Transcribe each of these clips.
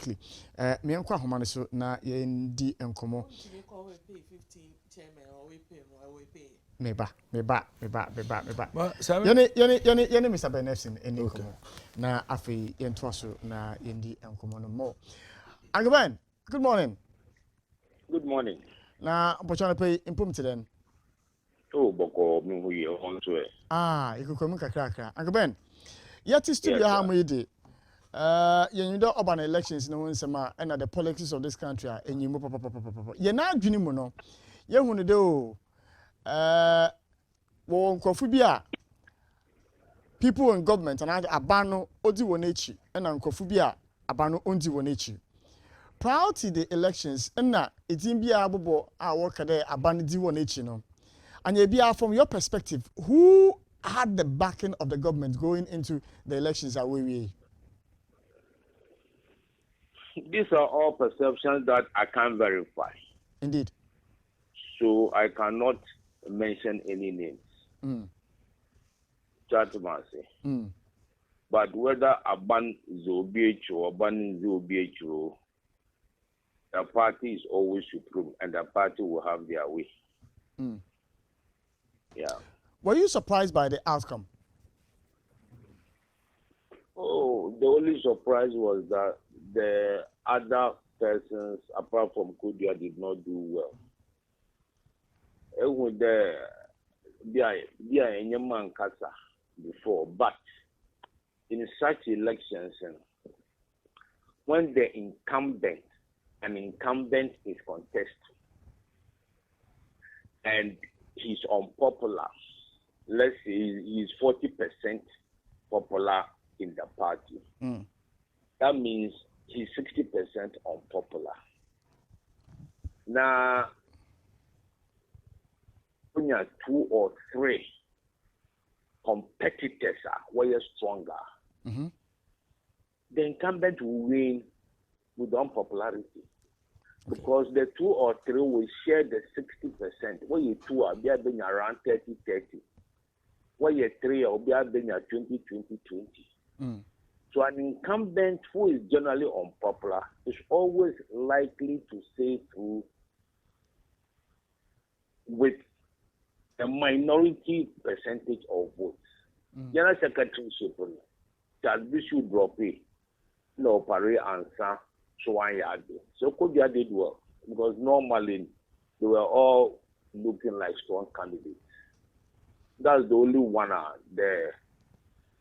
quickly. Me and Kwahomane so na yendi enkomo. Meba. Yene Mr. Benefsin eni enkomo. Na afi yentwaso na yendi enkomo no more. Angoben, good morning. Good morning. Na opportunity pay impum tiden. Oh, boko mi hu ye onto e. Ikukomu kakra. Angoben. Yeti studio ha mo yidi. You know urban elections no one sama and the politics of this country are enyimu papa. Ye na adwini mu no. Ye hunu de o. Wo nkofu bi a people in government and abano odi wonechi and nkofu bi a abano ondi wonechi. Prior to the elections na etin bi a bobo a work there abano di wonechi no. And ye be from your perspective, who had the backing of the government going into the elections away? These are all perceptions that I can't verify. Indeed. So I cannot mention any names. But whether Aban Zobiech or Aban Zobiech, the party is always supreme and the party will have their way. Yeah. Were you surprised by the outcome? Oh, the only surprise was that the other persons, apart from Kodia, did not do well. With the man Kasa before, but in such elections, when the incumbent is contested and he's unpopular, let's say he's 40% popular in the party. That means he's 60% unpopular. Now, when you have 2 or 3 competitors where you're stronger, the incumbent will win with unpopularity. Because the 2 or 3 will share the 60%. Where you 2 are being around 30-30. Where you 3 are being 20-20-20. So an incumbent who is generally unpopular is always likely to stay through with a minority percentage of votes. General Secretary Supreme, that we should drop it, no pari answer, so one yard. So Kodia did well because normally they were all looking like strong candidates. That's the only one there.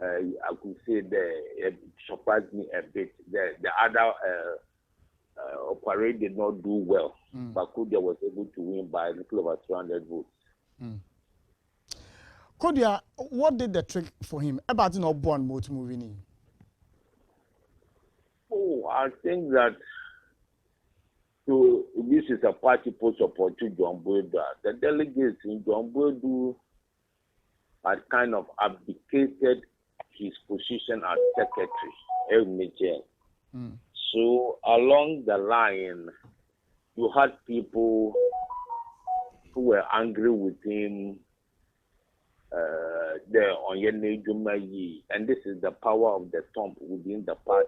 I could say it surprised me a bit. The other parade did not do well, but Kodia was able to win by a little over 200 votes. Kodia, what did the trick for him? About no born motor moving. Oh, I think that this is a party post support to John Boyda. The delegates in John Boyda had kind of abdicated his position as secretary. So along the line, you had people who were angry with him there on Yene Jumayi, and this is the power of the thumb within the party.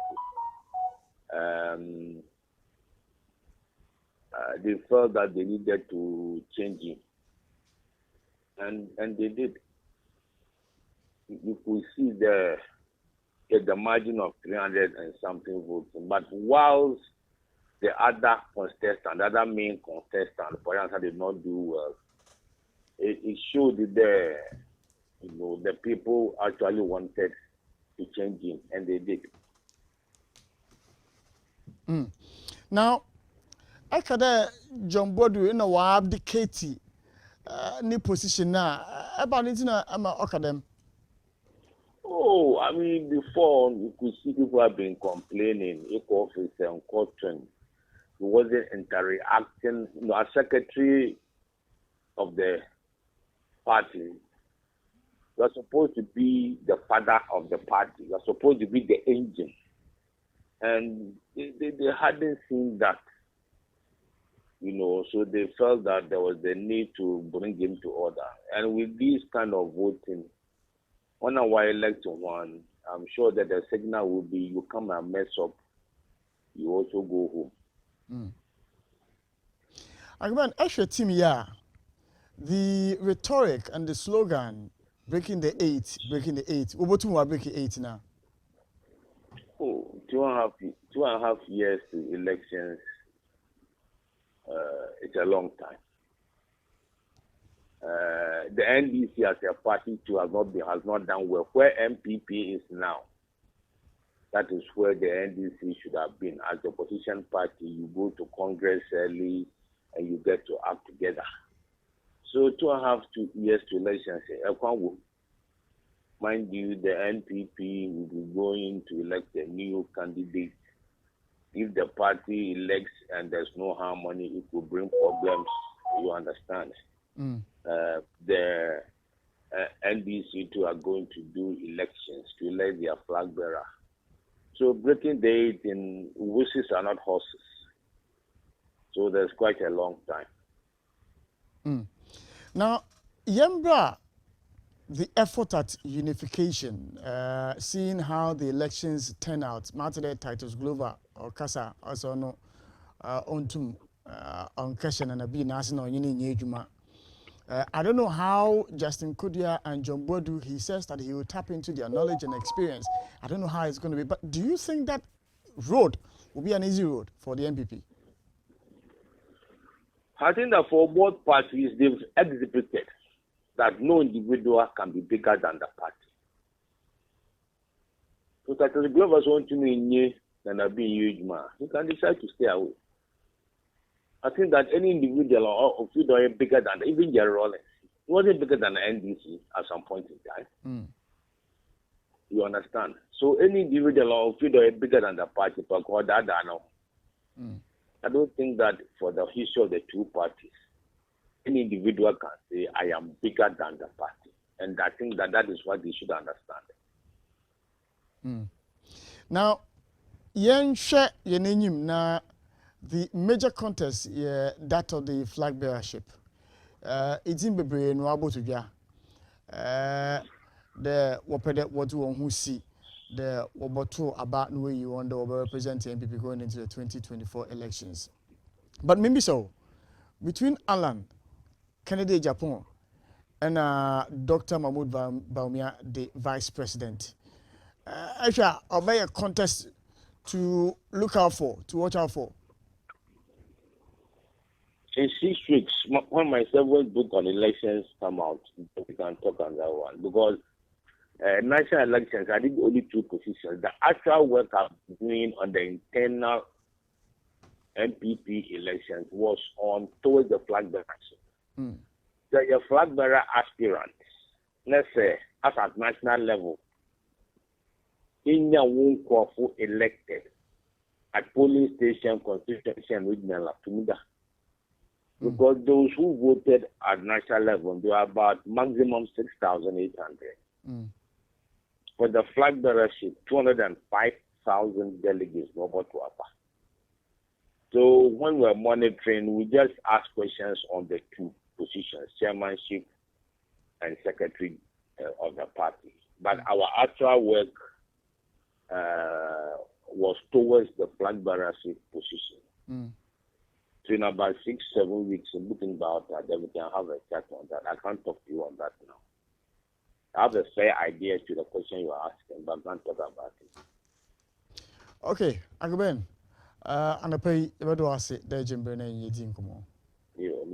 They felt that they needed to change him, and they did. You could see the margin of 300 and something votes. But whilst the other contestant, the other main contestant, for instance, did not do well, it showed that the people actually wanted to change him, and they did. Now, after John Bodu in a abdicate ni position now, about it na ama okadem. Oh, I mean, before you could see people have been complaining. Office and Cotton, he wasn't interacting. As secretary of the party, you are supposed to be the father of the party. You are supposed to be the engine, and they hadn't seen that. So they felt that there was the need to bring him to order. And with this kind of voting, when I elect one, I'm sure that the signal will be you come and mess up you also go home. Again, Eshe team, yeah. The rhetoric and the slogan, breaking the eight. Ubotu are breaking 8 now. Oh, 2.5 years to elections, it's a long time. The NDC as a party too has not done well. Where NPP is now, that is where the NDC should have been. As the opposition party, you go to Congress early and you get to act together. So 2.5 years to elections, mind you, the NPP will be going to elect a new candidate. If the party elects and there's no harmony, it will bring problems. You understand? The NDC too are going to do elections to elect their flag bearer. So breaking the 8 in wishes are not horses. So there's quite a long time. Now, Yembra, the effort at unification, seeing how the elections turn out, Martin Titus Glover or Kasa also no ontum on question and a be national union. I don't know how Justin Kudia and John Bodu, he says that he will tap into their knowledge and experience. I don't know how it's going to be, but do you think that road will be an easy road for the NPP? I think that for both parties, they've exhibited that no individual can be bigger than the party. So that the Glovers want to know than a being huge man. You can decide to stay away. I think that any individual or figure bigger than even Jerry Rawlings. He wasn't bigger than the NDC at some point in time. You understand? So any individual or figure bigger than the party, I don't think that for the history of the two parties, any individual can say, I am bigger than the party. And I think that that is what they should understand. Now, Yenshe Yenenyim na the major contest, that of the flag bearership. It's in Bebre no able to ja. The wopede what you who see the woboto about no way you want to represent NPP going into the 2024 elections. But maybe so between Alan Kennedy Japan and Dr. Mahmoud Baumia, the vice president. Actually, I'll buy a contest to look out for, to watch out for. In 6 weeks, when my seventh book on elections come out, we can talk on that one. Because national elections, I did only 2 positions. The actual work I'm doing on the internal NPP elections was on towards the flag bearership. The flag bearer aspirants, let's say, as at national level, in your own for elected at polling station, constituency, and regional Tumida. Because those who voted at national level, they are about maximum 6,800. For the flag bearership, 205,000 delegates were about to offer. So when we're monitoring, we just ask questions on the 2 positions, chairmanship and secretary of the party. But our actual work was towards the flag bearership position. So in about 6-7 weeks, looking about that, then we can have a chat on that. I can't talk to you on that now. I have a fair idea to the question you are asking, but I can't talk about it. Okay, Agben. And I pay the Bedouase, the Jimbrene, Yedin Kumo. Yeah, I'm